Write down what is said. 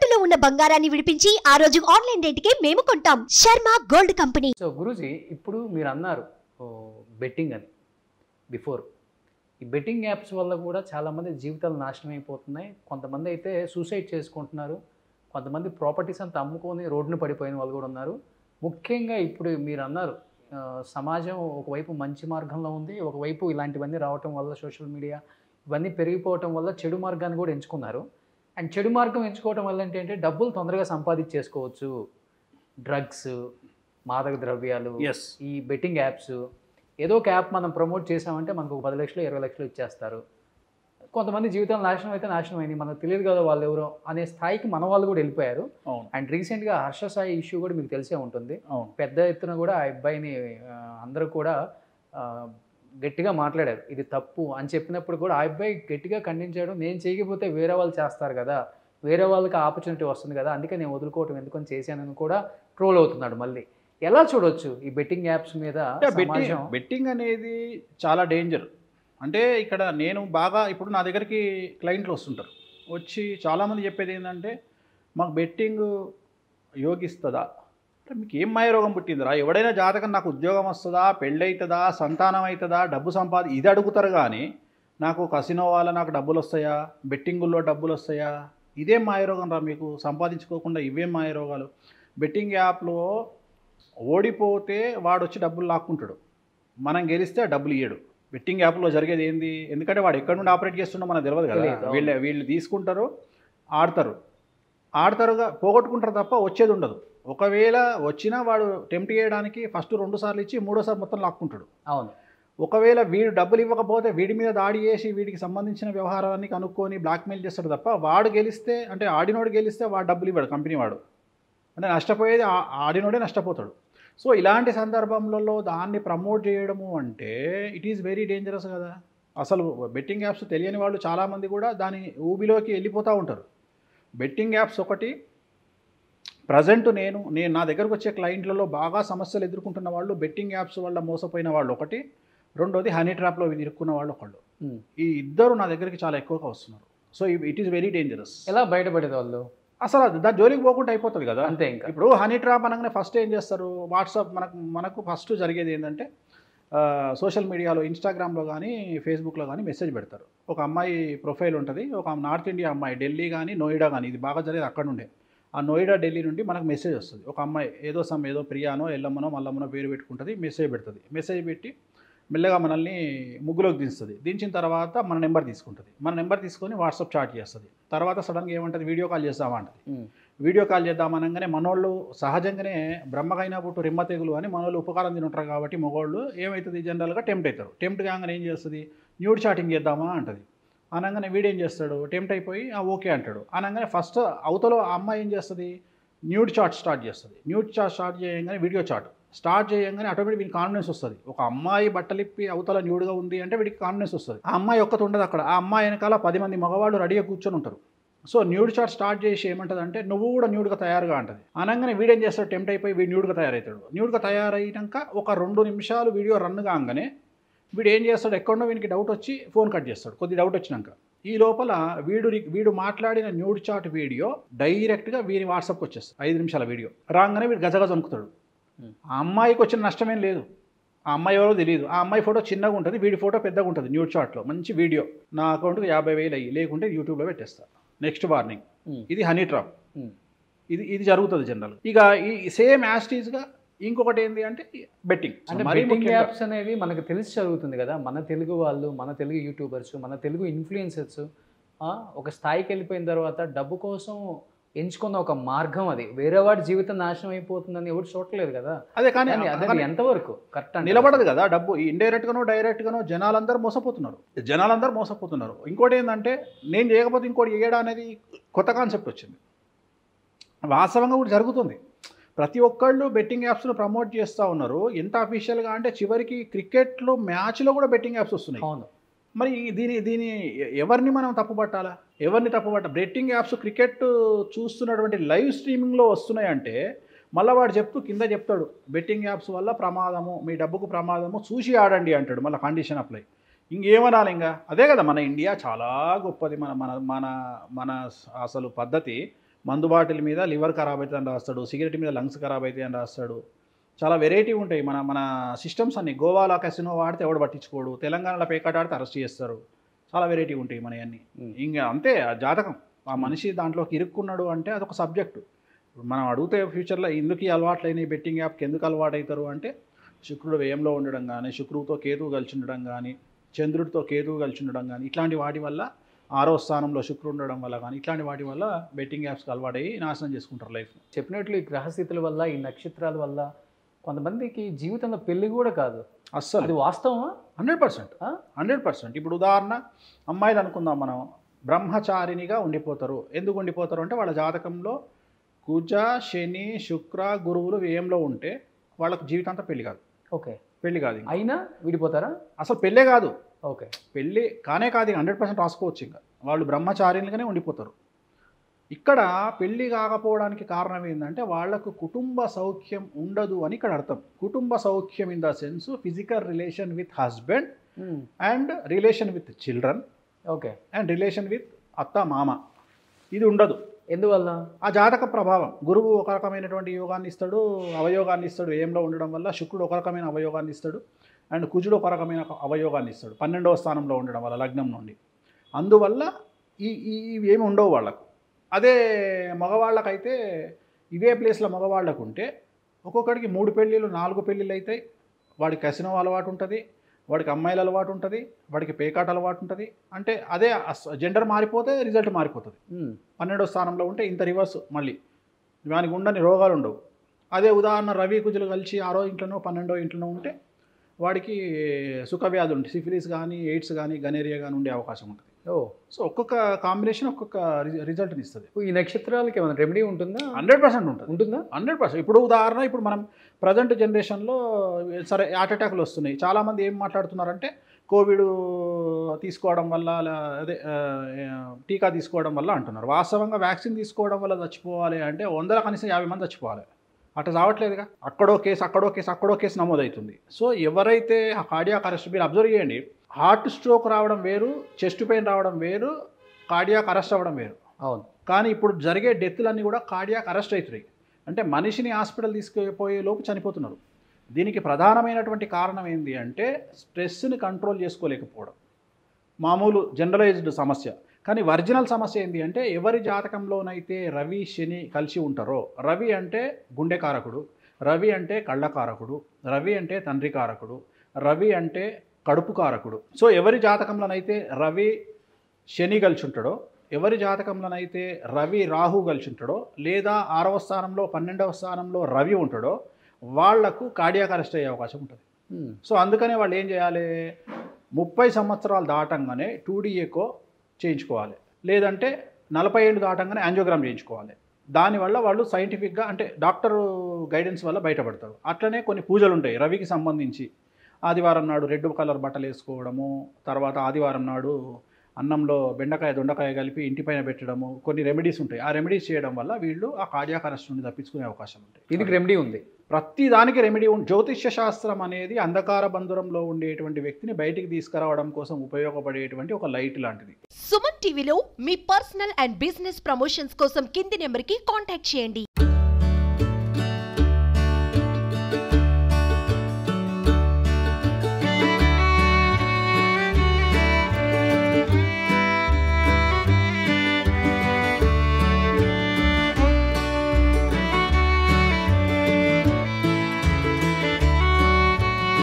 తాకట్టులో ఉన్న బంగారాన్ని విడిపించి ఆ రోజు ఆన్లైన్ రేటుకే మేము కొంటాం. Sharma gold company. So Guruji, ఇప్పుడు మీరు అన్నారు బెట్టింగ్ అని బిఫోర్. ఈ బెట్టింగ్ యాప్స్ వల్ల కూడా చాలామంది జీవితాలు నాశనం అయిపోతున్నాయి. కొంతమంది అయితే సూసైడ్ చేసుకుంటున్నారు. కొంతమంది ప్రాపర్టీస్ అంతా అమ్ముకొని రోడ్డున పడిపోయిన వాళ్ళు కూడా ఉన్నారు. ముఖ్యంగా ఇప్పుడు మీరు అన్నారు సమాజం ఒకవైపు మంచి మార్గంలో ఉంది, ఒకవైపు ఇలాంటివన్నీ రావటం వల్ల సోషల్ మీడియా ఇవన్నీ పెరిగిపోవటం వల్ల చెడు మార్గాన్ని కూడా ఎంచుకున్నారు. అండ్ చెడు మార్గం ఎంచుకోవటం వల్ల ఏంటంటే డబ్బులు తొందరగా సంపాదించేసుకోవచ్చు. డ్రగ్స్, మాదక ద్రవ్యాలు, ఈ బెట్టింగ్ యాప్స్, ఏదో ఒక యాప్ మనం ప్రమోట్ చేసామంటే మనకు 10 లక్షలు 20 లక్షలు ఇచ్చేస్తారు. కొంతమంది జీవితాలు నాశనం అయితే నాశనం అయింది, మనకు తెలియదు కదా వాళ్ళు ఎవరో అనే స్థాయికి మన వాళ్ళు కూడా వెళ్ళిపోయారు. అండ్ రీసెంట్గా హర్ష సాయి ఇష్యూ కూడా మీకు తెలిసే ఉంటుంది. పెద్ద ఎత్తున కూడా ఆ అబ్బాయిని అందరూ కూడా గట్టిగా మాట్లాడారు, ఇది తప్పు అని చెప్పినప్పుడు కూడా ఆ అబ్బాయి గట్టిగా ఖండించాడు. నేను చేయకపోతే వేరే వాళ్ళు చేస్తారు కదా, వేరే వాళ్ళకి ఆపర్చునిటీ వస్తుంది కదా, అందుకే నేను వదులుకోవటం ఎందుకని చేశానని కూడా ట్రోల్ అవుతున్నాడు. మళ్ళీ ఎలా చూడొచ్చు ఈ బెట్టింగ్ యాప్స్ మీద? బెట్టింగ్ అనేది చాలా డేంజర్. అంటే ఇక్కడ నేను బాగా ఇప్పుడు నా దగ్గరికి క్లయింట్లు వస్తుంటారు, వచ్చి చాలామంది చెప్పేది ఏంటంటే మాకు బెట్టింగ్ యోగిస్తుందా అంటే మీకు ఏం మాయరోగం పుట్టిందిరా, ఎవడైనా జాతకం నాకు ఉద్యోగం వస్తుందా, పెళ్ళి అవుతుందా, సంతానం అవుతుందా, డబ్బు ఇది అడుగుతారు. కానీ నాకు కసినో వల్ల నాకు డబ్బులు వస్తాయా, బెట్టింగుల్లో డబ్బులు వస్తాయా, ఇదేం మాయరోగం రా మీకు, సంపాదించుకోకుండా ఇవేం మాయరోగాలు. బెట్టింగ్ యాప్లో ఓడిపోతే వాడు వచ్చి డబ్బులు లాక్కుంటాడు, మనం గెలిస్తే డబ్బులు ఇయ్యడు. బెట్టింగ్ యాప్లో జరిగేది ఏంది, ఎందుకంటే వాడు ఎక్కడి నుండి ఆపరేట్ చేస్తుండో మనకు తెలియదు కదా. వీళ్ళు తీసుకుంటారు, ఆడతారుగా పోగొట్టుకుంటారు తప్ప వచ్చేది ఉండదు. ఒకవేళ వచ్చినా వాడు టెంప్ట్ చేయడానికి ఫస్ట్ 2 సార్లు ఇచ్చి 3వ సారి మొత్తం లాక్కుంటాడు. అవును. ఒకవేళ వీడు డబ్బులు ఇవ్వకపోతే వీడి మీద దాడి చేసి వీడికి సంబంధించిన వ్యవహారాన్ని కనుక్కొని బ్లాక్మెయిల్ చేస్తాడు తప్ప వాడు గెలిస్తే, అంటే ఆడినోడు గెలిస్తే వాడు డబ్బులు ఇవ్వడు కంపెనీ వాడు, అంటే నష్టపోయేది ఆడినోడే నష్టపోతాడు. సో ఇలాంటి సందర్భంలో దాన్ని ప్రమోట్ చేయడము అంటే ఇట్ ఈజ్ వెరీ డేంజరస్ కదా. అసలు బెట్టింగ్ యాప్స్ తెలియని వాళ్ళు చాలామంది కూడా దాని ఊబిలోకి వెళ్ళిపోతూ ఉంటారు. బెట్టింగ్ యాప్స్ ఒకటి ప్రజెంట్ నేను నా దగ్గరకు వచ్చే క్లయింట్లలో బాగా సమస్యలు ఎదుర్కొంటున్న వాళ్ళు బెట్టింగ్ యాప్స్ వల్ల మోసపోయిన వాళ్ళు ఒకటి, రెండోది హనీ ట్రాప్లో ఇరుక్కున్న వాళ్ళు ఒకళ్ళు. ఈ ఇద్దరు నా దగ్గరికి చాలా ఎక్కువగా వస్తున్నారు. So it is very dangerous. ఎలా బయటపడేది వాళ్ళు? అసలు దాని జోలికి పోకుండా అయిపోతుంది కదా అంతే. ఇంకా ఇప్పుడు హనీ ట్రాప్ అనగానే ఫస్ట్ ఏం చేస్తారు, వాట్సాప్ మనకు ఫస్ట్ జరిగేది ఏంటంటే సోషల్ మీడియాలో ఇన్స్టాగ్రామ్లో కానీ ఫేస్బుక్లో కానీ మెసేజ్ పెడతారు. ఒక అమ్మాయి ప్రొఫైల్ ఉంటుంది, ఒక నార్త్ ఇండియా అమ్మాయి, ఢిల్లీ కానీ నోయిడా కానీ, ఇది బాగా జరిగేది అక్కడ నుండే. ఆ నోయిడా ఢిల్లీ నుండి మనకు మెసేజ్ వస్తుంది. ఒక అమ్మాయి ఏదో ప్రియానో ఎల్లమ్మనో మల్లమ్మనో పేరు పెట్టుకుంటుంది, మెసేజ్ పెడుతుంది. మెసేజ్ పెట్టి మెల్లగా మనల్ని ముగ్గులోకి దించుతుంది. దించిన తర్వాత మన నెంబర్ తీసుకుంటుంది. మన నెంబర్ తీసుకొని వాట్సాప్ చాట్ చేస్తుంది. తర్వాత సడన్గా ఏమంటుంది, వీడియో కాల్ చేద్దామా అంటుంది. వీడియో కాల్ చేద్దామనగానే మనోళ్ళు సహజంగానే బ్రహ్మకైనా పుట్టు రిమ్మ తెగులు అని మనోళ్ళు ఉపకారం తింటారు కాబట్టి మగవాళ్ళు ఏమవుతుంది జనరల్గా టెంప్ట్ అవుతారు. టెంప్ట్ కాగానే ఏం చేస్తుంది, న్యూడ్ చాటింగ్ చేద్దామా అంటుంది. అనగానే వీడేం చేస్తాడు, టెంప్ట్ అయిపోయి ఓకే అంటాడు. అనగానే ఫస్ట్ అవతల ఆ అమ్మాయి ఏం చేస్తుంది, న్యూడ్ చాట్ స్టార్ట్ చేస్తుంది. న్యూడ్ చాట్ స్టార్ట్ చేయగానే వీడియో చాట్ స్టార్ట్ చేయగానే ఆటోమేటిక్ వీడికి కాన్ఫిడెన్స్ వస్తుంది. ఒక అమ్మాయి బట్టలిప్పి అవతల న్యూడ్గా ఉంది అంటే వీడికి కాన్ఫిడెన్స్ వస్తుంది. ఆ అమ్మాయి ఒక్కటి ఉండదు అక్కడ, ఆ అమ్మాయి వెనకాల 10 మంది మగవాళ్ళు రెడీగా కూర్చొని ఉంటారు. సో న్యూడ్ చాట్ స్టార్ట్ చేసి ఏమంటుంది అంటే నువ్వు కూడా న్యూడ్గా తయారుగా అంటుంది. అనగానే వీడేం చేస్తాడు, టెంప్ట్ అయిపోయి వీడు న్యూడ్గా తయారవుతాడు. న్యూడ్గా తయారయ్యాక ఒక 2 నిమిషాలు వీడియో రన్ కాగానే వీడు ఏం చేస్తాడు, ఎక్కడో వీనికి డౌట్ వచ్చి ఫోన్ కట్ చేస్తాడు. కొద్ది డౌట్ వచ్చినాక ఈ లోపల వీడు మాట్లాడిన న్యూడ్ చాట్ వీడియో డైరెక్ట్గా వీరి వాట్సాప్కి వచ్చేస్తుంది. 5 నిమిషాల వీడియో రాగానే వీడు గజగజ వణుకుతాడు. ఆ అమ్మాయికి వచ్చిన నష్టమేం లేదు, ఆ అమ్మాయి ఎవరో తెలియదు. ఆ అమ్మాయి ఫోటో చిన్నగా ఉంటుంది, వీడి ఫోటో పెద్దగా ఉంటుంది న్యూడ్ చాట్లో. మంచి వీడియో, నా అకౌంట్కి 50,000 అయ్యి, లేకుంటే యూట్యూబ్లో పెట్టేస్తా. నెక్స్ట్ వార్నింగ్, ఇది హనీ ట్రాప్. ఇది జరుగుతుంది జనరల్. ఇక ఈ సేమ్ యాస్టీజ్గా ఇంకొకటి ఏంటి అంటే బెట్టింగ్. అంటే బెట్టింగ్ యాప్స్ అనేవి మనకు తెలిసి జరుగుతుంది కదా. మన తెలుగు వాళ్ళు, మన తెలుగు యూట్యూబర్స్, మన తెలుగు ఇన్ఫ్లుయెన్సర్స్ ఒక స్థాయికి వెళ్ళిపోయిన తర్వాత డబ్బు కోసం ఎంచుకున్న ఒక మార్గం అది. వేరే వాడి జీవితం నాశనం అయిపోతుందని ఎవరు చూడలేదు కదా. అదే కానీ అదే ఎంతవరకు కరెక్ట్ నిలబడదు కదా డబ్బు. ఇండైరెక్ట్గానో డైరెక్ట్గానో జనాలందరూ మోసపోతున్నారు. ఇంకోటి ఏంటంటే నేను చేయకపోతే ఇంకోటి చేయడం అనేది కొత్త కాన్సెప్ట్ వచ్చింది. వాస్తవంగా కూడా జరుగుతుంది. ప్రతి ఒక్కళ్ళు బెట్టింగ్ యాప్స్ను ప్రమోట్ చేస్తూ ఉన్నారు. ఎంత అఫీషియల్గా అంటే చివరికి క్రికెట్లో మ్యాచ్లో కూడా బెట్టింగ్ యాప్స్ వస్తున్నాయి. అవును. మరి దీని ఎవరిని మనం తప్పుపట్టాలా, ఎవరిని బెట్టింగ్ యాప్స్ క్రికెట్ చూస్తున్నటువంటి లైవ్ స్ట్రీమింగ్లో వస్తున్నాయంటే మళ్ళీ వాడు కింద చెప్తాడు బెట్టింగ్ యాప్స్ వల్ల ప్రమాదము, మీ డబ్బుకు ప్రమాదము, చూసి ఆడండి అంటాడు. మళ్ళీ కండిషన్ అప్లై. ఇంకేమనాలి ఇంకా? అదే కదా మన ఇండియా చాలా గొప్పది. మన మన మన మన అసలు పద్ధతి మందు బాటిల్ మీద లివర్ ఖరాబ్ అవుతుంది అని రాస్తాడు, సిగరెట్ మీద లంగ్స్ ఖరాబ్ అవుతాయి అని రాస్తాడు. చాలా వెరైటీ ఉంటాయి మన సిస్టమ్స్ అన్ని. గోవాలో కసినో వాడితే ఎవడు పట్టించుకోడు, తెలంగాణలో పేకాట ఆడితే అరెస్ట్ చేస్తారు. చాలా వెరైటీ ఉంటాయి మనవన్నీ. ఇంకా అంతే ఆ జాతకం. ఆ మనిషి దాంట్లోకి ఇరుక్కున్నాడు అంటే అదొక సబ్జెక్టు. మనం అడిగితే ఫ్యూచర్లో ఎందుకు ఈ అలవాట్లైన బెట్టింగ్ యాప్కి ఎందుకు అలవాటు అవుతారు అంటే శుక్రుడు వ్యయంలో ఉండడం కానీ, శుక్రుడితో కేతువు కలిసి ఉండడం కానీ, చంద్రుడితో కేతువు కలిసి ఉండడం కానీ, ఇట్లాంటి వాటి వల్ల 6వ స్థానంలో శుక్రుడు ఉండడం వల్ల కానీ, ఇట్లాంటి వాటి వల్ల బెట్టింగ్ యాప్స్కి అలవాటయ్యి నాశనం చేసుకుంటారు లైఫ్. చెప్పినట్లు ఈ గ్రహస్థితుల వల్ల, ఈ నక్షత్రాల వల్ల కొంతమందికి జీవితంలో పెళ్లి కూడా కాదు. అస్సలు అది వాస్తవమా? 100%. 100%. ఇప్పుడు ఉదాహరణ అమ్మాయిలు అనుకుందాం మనం, బ్రహ్మచారినిగా ఉండిపోతారు. ఎందుకు ఉండిపోతారు అంటే వాళ్ళ జాతకంలో కుజ, శని, శుక్ర, గురువులు వ్యయంలో ఉంటే వాళ్ళకు జీవితాంతం పెళ్లి కాదు. ఓకే, పెళ్లి కాదు. అయినా విడిపోతారా? అసలు పెళ్ళే కాదు. ఓకే, పెళ్ళి కానే కాదు. 100% రాసుకోవచ్చు. ఇంకా వాళ్ళు బ్రహ్మచారినిగానే ఉండిపోతారు. ఇక్కడ పెళ్ళి కాకపోవడానికి కారణం ఏంటంటే వాళ్ళకు కుటుంబ సౌఖ్యం ఉండదు అని ఇక్కడ అర్థం. కుటుంబ సౌఖ్యం in the sense physical relation with husband and relation with children, okay, and relation with అత్త మామ, ఇది ఉండదు. ఎందువల్ల? ఆ జాతక ప్రభావం. గురువు ఒక రకమైనటువంటి యోగాన్ని ఇస్తాడు, అవయోగాన్ని ఇస్తాడు వ్యయంలో ఉండడం వల్ల. శుక్రుడు ఒక రకమైన అవయోగాన్ని ఇస్తాడు, అండ్ కుజుడు ఒక రకమైన అవయోగాన్ని ఇస్తాడు 12వ స్థానంలో ఉండడం వల్ల లగ్నం నుండి. అందువల్ల ఇవి ఏమి ఉండవు వాళ్ళకు. అదే మగవాళ్ళకైతే ఇవే ప్లేస్లో మగవాళ్ళకు ఉంటే ఒక్కొక్కడికి 3 పెళ్ళిళ్ళు 4 పెళ్ళిళ్ళు అవుతాయి. వాడికి కసినో అలవాటు ఉంటుంది, వాడికి అమ్మాయిల అలవాటు ఉంటుంది, వాడికి పేకాట అలవాటు ఉంటుంది. అంటే అదే జెండర్ మారిపోతే రిజల్ట్ మారిపోతుంది. 12వ స్థానంలో ఉంటే ఇంత రివర్స్. మళ్ళీ వానికి ఉండని రోగాలు ఉండవు. అదే ఉదాహరణ రవి కుజులు కలిసి 6వ ఇంట్లోనో 12వ ఇంట్లోనో ఉంటే వాడికి సుఖవ్యాధులు ఉంటాయి. సిఫిలిస్ కానీ, ఎయిడ్స్ కానీ, గనేరియా కానీ ఉండే అవకాశం ఉంటుంది. సో ఒక్కొక్క కాంబినేషన్ ఒక్కొక్క రిజల్ట్ని ఇస్తుంది. ఈ నక్షత్రాలకి ఏమైనా రెమెడీ ఉంటుందా? 100% ఉంటుంది. ఉంటుందా? 100%. ఇప్పుడు ఉదాహరణ ఇప్పుడు మనం ప్రజెంట్ జనరేషన్లో సరే హార్ట్ అటాక్లు వస్తున్నాయి. చాలామంది ఏం మాట్లాడుతున్నారంటే కోవిడ్ తీసుకోవడం వల్ల, అదే టీకా తీసుకోవడం వల్ల అంటున్నారు. వాస్తవంగా వ్యాక్సిన్ తీసుకోవడం వల్ల చచ్చిపోవాలి అంటే 100 కనీసం 50 మంది చచ్చిపోవాలి. అట్లా రావట్లేదుగా. అక్కడో కేసు నమోదవుతుంది. సో ఎవరైతే కార్డియాక్ అరెస్ట్, మీరు అబ్జర్వ్ చేయండి, హార్ట్ స్ట్రోక్ రావడం వేరు, చెస్ట్ పెయిన్ రావడం వేరు, కార్డియాక్ అరెస్ట్ అవ్వడం వేరు. అవును. కానీ ఇప్పుడు జరిగే డెత్లన్నీ కూడా కార్డియాక్ అరెస్ట్ అవుతున్నాయి. అంటే మనిషిని హాస్పిటల్ తీసుకుపోయే లోపు చనిపోతున్నారు. దీనికి ప్రధానమైనటువంటి కారణం ఏంటి అంటే స్ట్రెస్ని కంట్రోల్ చేసుకోలేకపోవడం. మామూలు జనరలైజ్డ్ సమస్య. కానీ ఒరిజినల్ సమస్య ఏంటి అంటే ఎవరి జాతకంలోనైతే రవి శని కలిసి ఉంటారో, రవి అంటే గుండె కారకుడు, రవి అంటే కళ్ళ కారకుడు, రవి అంటే తండ్రి కారకుడు, రవి అంటే కడుపు కారకుడు. సో ఎవరి జాతకంలోనైతే రవి శని కలిసి ఉంటాడో, ఎవరి జాతకంలోనైతే రవి రాహు కలిసి ఉంటాడో, లేదా 6వ స్థానంలో 12వ స్థానంలో రవి ఉంటాడో వాళ్లకు కార్డియాక్ అరెస్ట్ అయ్యే అవకాశం ఉంటుంది. సో అందుకనే వాళ్ళు ఏం చేయాలి, 30 సంవత్సరాలు దాటంగానే 2D ఎకో చేయించుకోవాలి, లేదంటే 40 ఏళ్ళు దాటంగానే యాంజియోగ్రామ్ చేయించుకోవాలి. దానివల్ల వాళ్ళు సైంటిఫిక్గా అంటే డాక్టర్ గైడెన్స్ వల్ల బయటపడతారు. అట్లనే కొన్ని పూజలు ఉంటాయి రవికి సంబంధించి. ఆదివారం నాడు రెడ్ కలర్ బట్టలు వేసుకోవడము, తర్వాత ఆదివారం నాడు అన్నంలో బెండకాయ దొండకాయ కలిపి ఇంటిపైన పెట్టడము, కొన్ని రెమెడీస్ ఉంటాయి. ఆ రెమెడీస్ చేయడం వల్ల వీళ్ళు ఆ కార్డియాక్ అరెస్ట్ నుండి తప్పించుకునే అవకాశం ఉంటాయి. దీనికి రెమెడీ ఉంది, ప్రతి దానికి రెమెడీ ఉంది. జ్యోతిష్య శాస్త్రం అనేది అంధకార బంధురంలో ఉండేటువంటి వ్యక్తిని బయటికి తీసుకురావడం కోసం ఉపయోగపడేటువంటి ఒక లైట్ లాంటిది. సుమన్ టీవీలో మీ పర్సనల్ అండ్ బిజినెస్ ప్రమోషన్స్ కోసం కింది నెంబర్కి కాంటాక్ట్ చేయండి.